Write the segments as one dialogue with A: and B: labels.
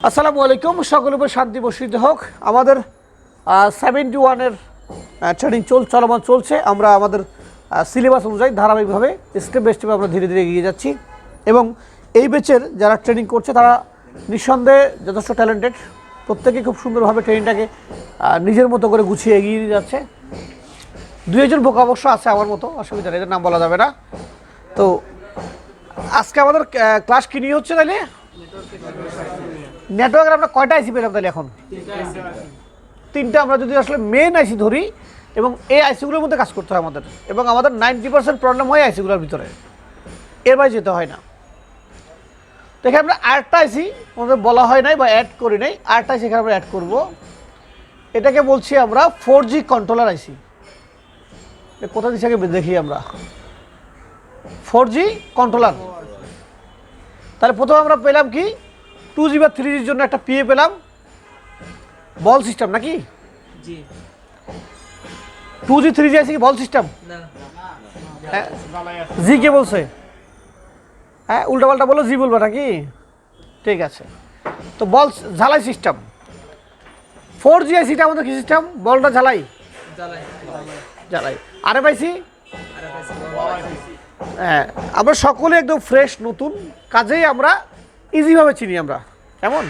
A: আসসালামু আলাইকুম, সকলের উপর শান্তি বর্ষিত হোক। আমাদের 71-এর ট্রেনিং চলমান চলছে। আমরা আমাদের সিলেবাস অনুযায়ী ধারাবাহিকভাবে স্টেপ বাই স্টেপ আমরা ধীরে ধীরে এগিয়ে যাচ্ছি এবং এই ব্যাচের যারা ট্রেনিং করছে তারা নিঃসন্দেহে যথেষ্ট ট্যালেন্টেড। প্রত্যেকে খুব সুন্দরভাবে ট্রেনিংটাকে নিজের মতো করে গুছিয়ে এগিয়ে নিয়ে যাচ্ছে। দু একজন বোকা অবশ্য আছে আমার মতো, অসুবিধা নেই, এদের নাম বলা যাবে না। তো আজকে আমাদের ক্লাস কি নিয়ে হচ্ছে তাহলে? নেটওয়ার্কের আমরা কয়টা আইসি পেলাম তাহলে? এখন তিনটা। আমরা যদি আসলে মেন আইসি ধরি এবং এই আইসিগুলোর মধ্যে কাজ করতে হয় আমাদের, এবং আমাদের 90% প্রবলেম হয় আইসিগুলোর ভিতরে, এর বাইরে যেতে হয় না। তো এখানে আমরা আরেকটা আইসি আমাদের বলা হয় নাই বা অ্যাড করি নাই, আরেকটা আইসি এখানে আমরা অ্যাড করবো। এটাকে বলছি আমরা 4G কন্ট্রোলার আইসি। কোথা দিচ্ছে দেখি আমরা 4G কন্ট্রোলার। তাহলে প্রথমে আমরা পেলাম কি 2G বা 3Gর জন্য একটা পিএ পেলাম, বল সিস্টেম নাকি? জি। 2G 3G আছে কি বল সিস্টেম? না। জি কে বলছে? হ্যাঁ, উল্টাপাল্টা বলো, জি বলবে নাকি? ঠিক আছে। তো বল ঝালাই সিস্টেম। 4G আইসিটা আমাদের কি সিস্টেম? বলটা ঝালাই ঝালাই। আরে পাইছি? হ্যাঁ, আমরা সকলে একদম ফ্রেশ নতুন, কাজেই আমরা ইজিভাবে চিনি আমরা কেমন।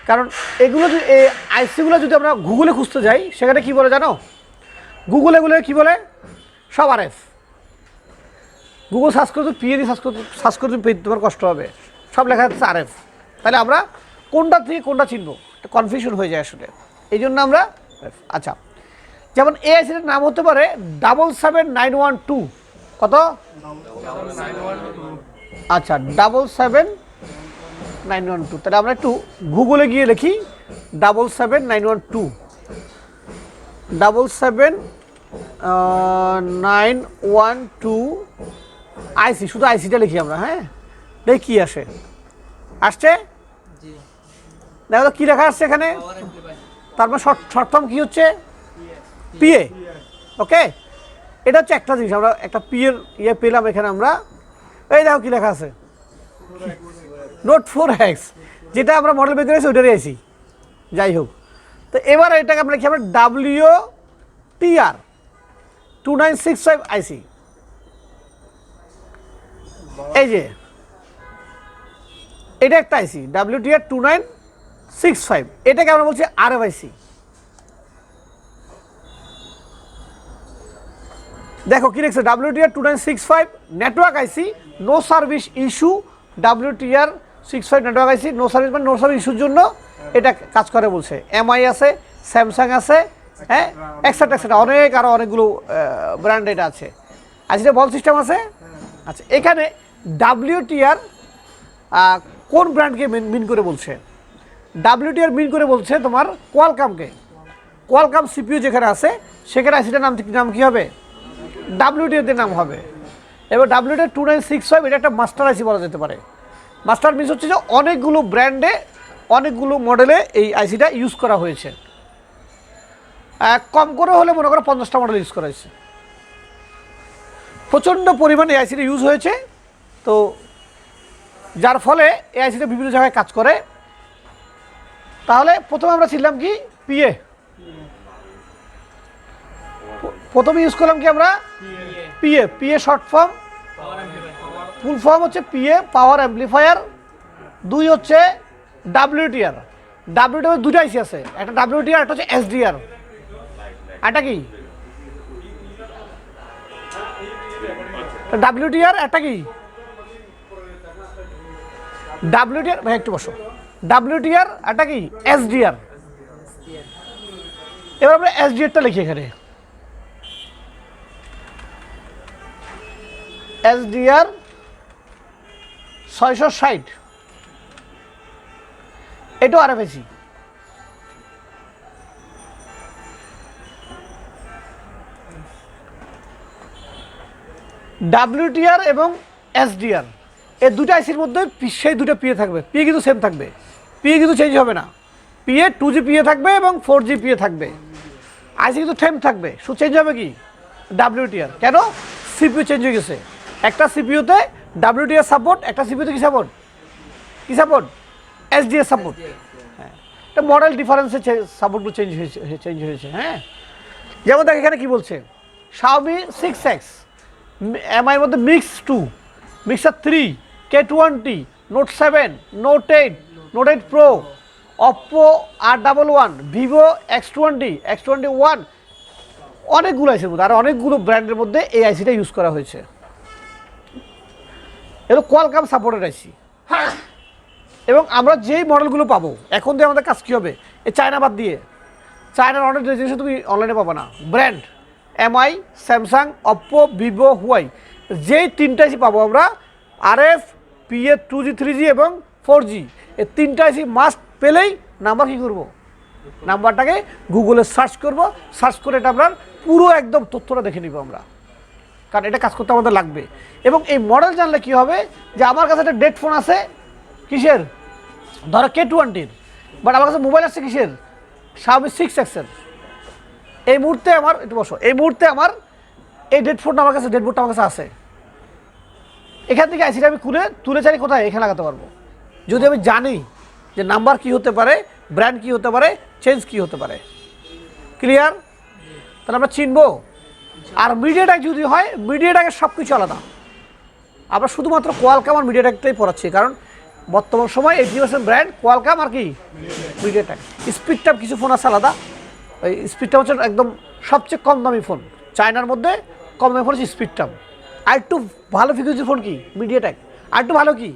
A: কারণ এগুলো যদি এই আইসিগুলো যদি আমরা গুগলে খুঁজতে যাই, সেখানে কি বলে জানো? গুগলে কি বলে? সব আরএফ। গুগল সার্চ করতে পিএ দিয়ে সার্চ করতে তোমার কষ্ট হবে, সব লেখা যাচ্ছে আরএফ। তাহলে আমরা কোনটা থেকে কোনটা চিনবো, কনফিউশন হয়ে যায় আসলে, এই জন্য আমরা। আচ্ছা, যেমন এই আইসিটার নাম হতে পারে 77912। কত? আচ্ছা, 77912। তাহলে আমরা একটু গুগলে গিয়ে লিখি 77912, 77912 আইসি। শুধু আইসিটা লিখি আমরা। হ্যাঁ, দেখি কি আসে। আসছে? দেখো তো কি লেখা আসছে এখানে। তারপর শর্ট ফর্ম কি হচ্ছে? পিএ। ওকে, এটা হচ্ছে একটা জিনিস। আমরা একটা পিএর ইয়ে পেলাম এখানে আমরা। এই দেখো কি লেখা আছে, নোট 4X, যেটা আমরা মডেল বের করেছি ওইটারই আইসি। যাই হোক, তো এবার এটাকে আমরা লিখি আমরা WTR 2965 আইসি। এই যে এটা একটা আইসি WTR 2965, এটাকে আমরা বলছি আরএফ আইসি। দেখো কি লিখছে, WTR 2965 নেটওয়ার্ক আইসি, no service issue. WTR 65 network আইসি, নো সার্ভিস মানে নো সার্ভিস ইস্যুর জন্য এটা কাজ করে বলছে। এমআই আছে, স্যামসাং আছে, হ্যাঁ, এক্সেট্রা অনেক, আরও অনেকগুলো ব্র্যান্ড এটা আছে। আইসিটা বল সিস্টেম আছে। আচ্ছা, এখানে WTR কোন ব্র্যান্ডকে মিন করে বলছে? WTR মিন করে বলছে তোমার কোয়ালকামকে। কোয়ালকাম সিপিইউ যেখানে আছে সেখানে আইসিটার নাম কি হবে? WTR এর নাম হবে। এবার WTR 2965 এটা একটা মাস্টার আইসি বলা যেতে পারে। মাস্টার মিনস হচ্ছে যে অনেকগুলো ব্র্যান্ডে অনেকগুলো মডেলে এই আইসিটা ইউজ করা হয়েছে। কম করে হলে মনে করো 50টা মডেল ইউজ করা হয়েছে। প্রচণ্ড পরিমাণে এই আইসিটা ইউজ হয়েছে, তো যার ফলে এই আইসিটা বিভিন্ন জায়গায় কাজ করে। তাহলে প্রথমে আমরা ছিলাম কি পিএ, প্রথমে ইউজ করলাম কি আমরা PA short form, full form হচ্ছে পিএ পাওয়ার অ্যাম্পলিফায়ার। 2 হচ্ছে WTR। WTR দুটো আইসি আছে, একটা WTR, একটা হচ্ছে SDR। এটা কি WTR, একটা কি WTR? ভাই একটু বসো। WTR, একটা কি SDR। এবার আমরা SDRটা লিখি এখানে, SDR 660, এটাও আরএফ আইসি। WTR এবং SDR এই দুটো আইসির মধ্যে সেই দুটো পিএ থাকবে। পিএ কিন্তু সেম থাকবে, পিএ কিন্তু চেঞ্জ হবে না। পিএ 2G পিএ থাকবে এবং 4G পিএ থাকবে। আইসি কিন্তু সেম থাকবে, শুধু চেঞ্জ হবে কি WTR। কেন? সিপিইউ চেঞ্জ হয়ে গেছে। একটা সিপিইউতে WTR সাপোর্ট, একটা সিপিইউতে কি সাপোর্ট? SDA সাপোর্ট, হ্যাঁ এটা মডেল ডিফারেন্সে সাপোর্টগুলো চেঞ্জ হয়েছে। হ্যাঁ যেমন দেখ এখানে কি বলছে, Xiaomi 6X, MI এর মধ্যে mix 2, mixer 3, K20, Note 7, Note 8, Note 8 Pro, Oppo R11, Vivo X20, X21, অনেকগুলো আইসির মধ্যে আর অনেকগুলো ব্র্যান্ডের মধ্যে এই আইসিটা ইউজ করা হয়েছে। এগুলো কোয়ালকাম সাপোর্টেড আইসি। এবং আমরা যেই মডেলগুলো পাবো এখন দিয়ে আমাদের কাজ কী হবে, এই চায়না বাদ দিয়ে, চায়নার অনেক জিনিস তুমি অনলাইনে পাবো না, brand MI, Samsung, Oppo, Vivo, Huawei, যেই তিনটা আইসি পাবো আমরা RF, PA 2G 3G এবং 4G, এই তিনটা আইসি মাস্ট পেলেই নাম্বার কী করবো, নাম্বারটাকে গুগলে সার্চ করব, সার্চ করে এটা আপনার পুরো একদম তথ্যটা দেখে নিব আমরা, কারণ এটা কাজ করতে আমাদের লাগবে। এবং এই মডেল জানলে কি হবে, যে আমার কাছে একটা ডেড ফোন আছে কিসের, ধরো K20-র, বাট আমার কাছে মোবাইল আছে কিসের, Xiaomi 6X-এর। এই মুহূর্তে আমার একটু বসো, এই মুহূর্তে আমার এই ডেডবোর্ডটা আমার কাছে আছে। এখান থেকে আইসিটা আমি তুলে চাই কোথায়, এখানে লাগাতে পারবো, যদি আমি জানি যে নাম্বার কি হতে পারে, ব্র্যান্ড কি হতে পারে, চেঞ্জ কি হতে পারে। ক্লিয়ার? তাহলে আমরা চিনবো। আর মিডিয়াটেক যদি হয়, মিডিয়াটেকের সব কিছু আলাদা। আমরা শুধুমাত্র কোয়ালকাম আর মিডিয়াটেকটাই পড়াচ্ছি, কারণ বর্তমান সময় 80% ব্র্যান্ড কোয়ালকাম আর কি মিডিয়াটেক। স্পিডটাপ কিছু ফোন আছে আলাদা, ওই স্পিডটাপ হচ্ছে একদম সবচেয়ে কম দামি ফোন, চায়নার মধ্যে কম দামি ফোন হচ্ছে স্পিডটাপ। আর একটু ভালো ফিচার ফোন কি মিডিয়াটেক, আর একটু ভালো কি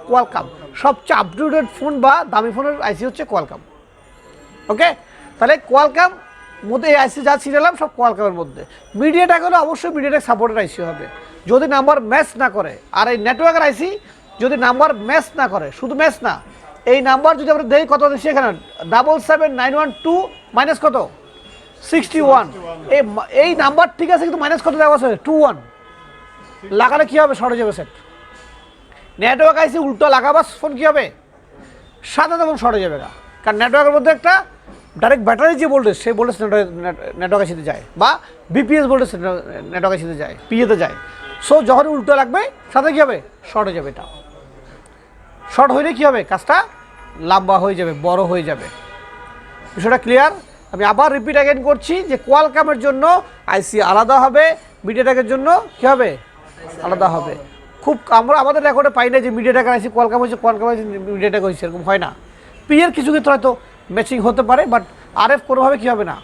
A: কোয়ালকাম। সবচেয়ে আপটুডেট ফোন বা দামি ফোনের আইসি হচ্ছে কোয়ালকাম। ওকে, তাহলে কোয়ালকাম মধ্যে এই আইসি যা ছিলাম সব কোয়ালকামের মধ্যে। মিডিয়াটেক হলে অবশ্যই মিডিয়াটেক সাপোর্টেড আইসি হবে, যদি নাম্বার ম্যাচ না করে। আর এই নেটওয়ার্কের আইসি যদি নাম্বার ম্যাচ না করে, শুধু ম্যাচ না, এই নাম্বার যদি আমরা দেই কত দিচ্ছি এখানে 77912 মাইনাস কত 61, এই নাম্বার ঠিক আছে, কিন্তু মাইনাস কত দেওয়া আছে 21, লাগালে কী হবে, শর্ট হয়ে যাবে সেট। নেটওয়ার্ক আইসি উল্টো লাগাবার ফোন কী হবে, সাথে তখন শর্ট হয়ে যাবে না, কারণ নেটওয়ার্কের মধ্যে একটা ডাইরেক্ট ব্যাটারি যে ভোল্টেজ, সেই ভোল্টেজ নেটওয়ার্ক আইসিতে যায়, বা বিপিএস ভোল্টেজ নেটওয়ার্ক আইসিতে যায়, পিএতে যায়। সো যখন উল্টো লাগবে সাথে কী হবে, শর্ট হয়ে যাবে। এটা শর্ট হইলে কী হবে, কাজটা লম্বা হয়ে যাবে, বড় হয়ে যাবে। বিষয়টা ক্লিয়ার? আমি আবার রিপিট অ্যাগেন করছি যে কোয়ালকামের জন্য আইসি আলাদা হবে, মিডিয়াটেকের জন্য কী হবে, আলাদা হবে। খুব আমরা আমাদের রেকর্ডে পাই না যে মিডিয়াটেক আইসি কোয়ালকাম হয়েছে, কোয়ালকাম আইসি মিডিয়াটেক হয়েছে, এরকম হয় না। পিএর কিছু ক্ষেত্রে হয়তো ম্যাচিং হতে পারে, বাট RF কোনোভাবে কী হবে না,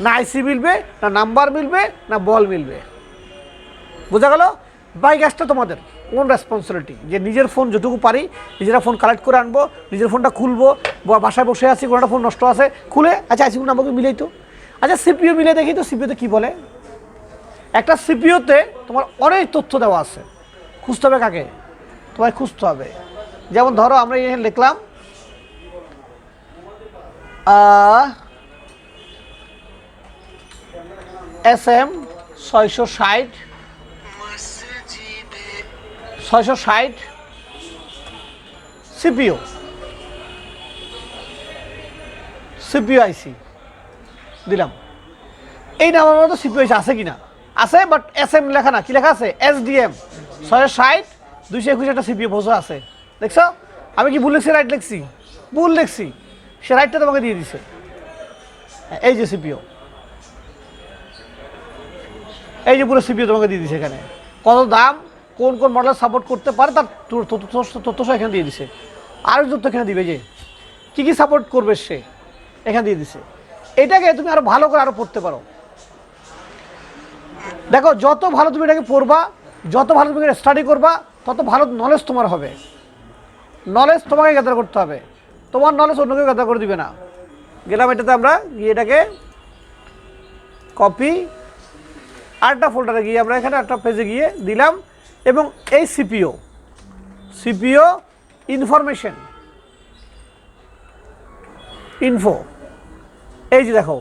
A: না আইসি মিলবে, না নাম্বার মিলবে, না বল মিলবে। বোঝা গেল? বাই গ্যাসটা তোমাদের কোন রেসপন্সিবিলিটি, যে নিজের ফোন যতটুকু পারি নিজেরা ফোন কালেক্ট করে আনবো, নিজের ফোনটা খুলবো, বাসায় বসে আছি কোনোটা ফোন নষ্ট আছে, খুলে আচ্ছা আইসিগুলো নাম্বারকে মিলেই তো, আচ্ছা সিপিইউ মিলে দেখি তো সিপিইউতে কী বলে। একটা সিপিইউতে তোমার অনেক তথ্য দেওয়া আছে, খুঁজতে হবে কাকে, তোমায় খুঁজতে হবে। যেমন ধরো আমরা এখানে লিখলাম SM 660 সিপিইউ আইসি দিলাম। এই নামের মতো সিপিইউ আইসি আছে কিনা, আছে, বাট SM লেখা না, কি লেখা আছে, SDM 660 221 একটা সিপিইউ বোঝা আছে। দেখছো আমি কি ভুল লিখছি, রাইট লিখছি, ভুল লিখছি, সে রাইটটা তোমাকে দিয়ে দিছে। এই যে সিপিইউ, এই যে পুরো সিপিইউ তোমাকে দিয়ে দিছে, এখানে কত দাম, কোন কোন মডেল সাপোর্ট করতে পারে তার তথ্য এখানে দিয়ে দিছে। আরও তথ্য এখানে দিবে, যে কী কী সাপোর্ট করবে সে এখানে দিয়ে দিছে। এটাকে তুমি আরও ভালো করে আরও পড়তে পারো। দেখো যত ভালো তুমি এটাকে পড়বা, যত ভালো তুমি স্টাডি করবা, তত ভালো নলেজ তোমার হবে। নলেজ তোমাকে গ্যাদার করতে হবে, তোমার নলেজ অন্য কেউ গ্যাদার করে দিবে না। গেলাম এটাতে, আমরা গিয়ে এটাকে কপি, আরেকটা ফোল্ডারে গিয়ে আমরা এখানে একটা পেজে গিয়ে দিলাম। এবং এই সিপিইউ ইনফরমেশন ইনফো, এই যে দেখো,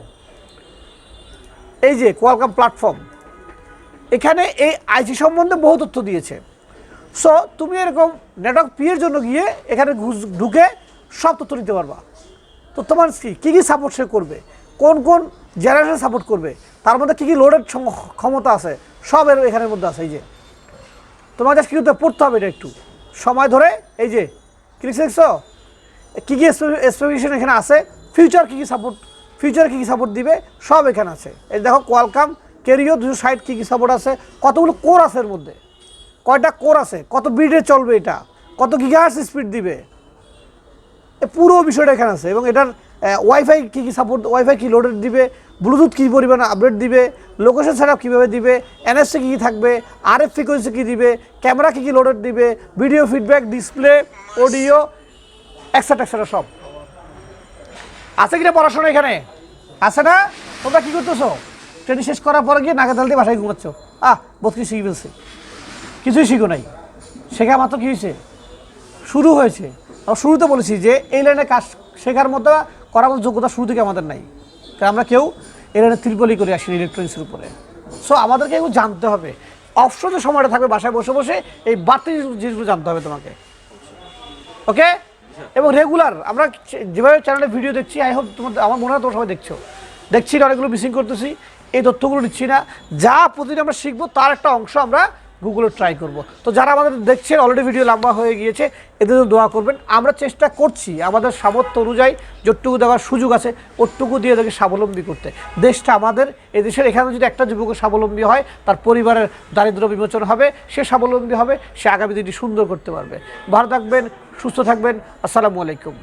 A: এই যে কোয়ালকাম প্ল্যাটফর্ম, এখানে এই আইসি সম্বন্ধে বহু তথ্য দিয়েছে। সো তুমি এরকম নেটওয়ার্ক পিএর জন্য গিয়ে এখানে ঢুকে সব তথ্য নিতে পারবা। তো তোমার কী কী সাপোর্ট সে করবে, কোন কোন জেনারেশন সাপোর্ট করবে, তার মধ্যে কী কী লোডের ক্ষমতা আছে, সব এখানের মধ্যে আছে। এই যে তোমার জাস্ট কী করতে পড়তে হবে, এটা একটু সময় ধরে, এই যে ক্লিক দেখছো, কী কী স্পেসিফিকেশন এখানে আছে, ফিউচার কী কী সাপোর্ট দিবে সব এখানে আছে। এই দেখো কোয়ালকাম কেরিও 260 কী কী সাপোর্ট আছে, কতগুলো কোর আছে এর মধ্যে, কয়টা কোর আছে, কত বিটে চলবে এটা, কত গিগাহার্টজ স্পিড দিবে, পুরো বিষয়টা এখানে আছে। এবং এটার ওয়াইফাই কী কী সাপোর্ট, ওয়াইফাই কী লোডেড দিবে, ব্লুটুথ কী পরিমাণে আপডেট দিবে, লোকেশন সেটআপ কীভাবে দিবে, এনএসসি কী কী থাকবে, আরএফ ফ্রিকোয়েন্সি কী দিবে, ক্যামেরা কী কী লোডেড দিবে, video feedback, display, audio etcetera সব আছে। কিনা পড়াশোনা এখানে আছে না? তোমরা কী করতেছো? ট্রেনিং শেষ করার পরে গিয়ে নাকে তাল দিয়ে বাসায় ঘুমাচ্ছ, বহুত কিছু শিখে ফেলছি, কিছুই শিখো নাই, শেখা মাত্র কী হয়েছে, শুরু হয়েছে। আমরা শুরুতে বলেছি যে এই লাইনে কাজ শেখার মতো করার মতো যোগ্যতা শুরু থেকে আমাদের নাই, কারণ আমরা কেউ এই লাইনে ত্রিপলি করে আসি ইলেকট্রনিক্সের উপরে। সো আমাদেরকে এগুলো জানতে হবে, অবসর যে সময়টা থাকবে বাসায় বসে বসে এই বাড়তি জিনিসগুলো জানতে হবে তোমাকে, ওকে? এবং রেগুলার আমরা যেভাবে চ্যানেলে ভিডিও দেখছি, আই হোপ তোমার, আমার মনে হয় তোমরা সবাই দেখছি না, অনেকগুলো মিসিং করতেছি, এই তথ্যগুলো নিচ্ছি না। যা প্রতিদিন আমরা শিখবো তার একটা অংশ আমরা গুগলে ট্রাই করব। তো যারা আমাদের দেখছেন, অলরেডি ভিডিও লম্বা হয়ে গিয়েছে, এদের জন্য দোয়া করবেন। আমরা চেষ্টা করছি আমাদের সামর্থ্য অনুযায়ী যতটুকু দেওয়ার সুযোগ আছে ওটুকু দিয়ে তাকে স্বাবলম্বী করতে। দেশটা আমাদের, এই দেশের এখানে যদি একটা যুবক স্বাবলম্বী হয়, তার পরিবারের দারিদ্র বিমোচন হবে, সে স্বাবলম্বী হবে, সে আগামী দিনটি সুন্দর করতে পারবে। ভালো থাকবেন, সুস্থ থাকবেন, আসসালামু আলাইকুম।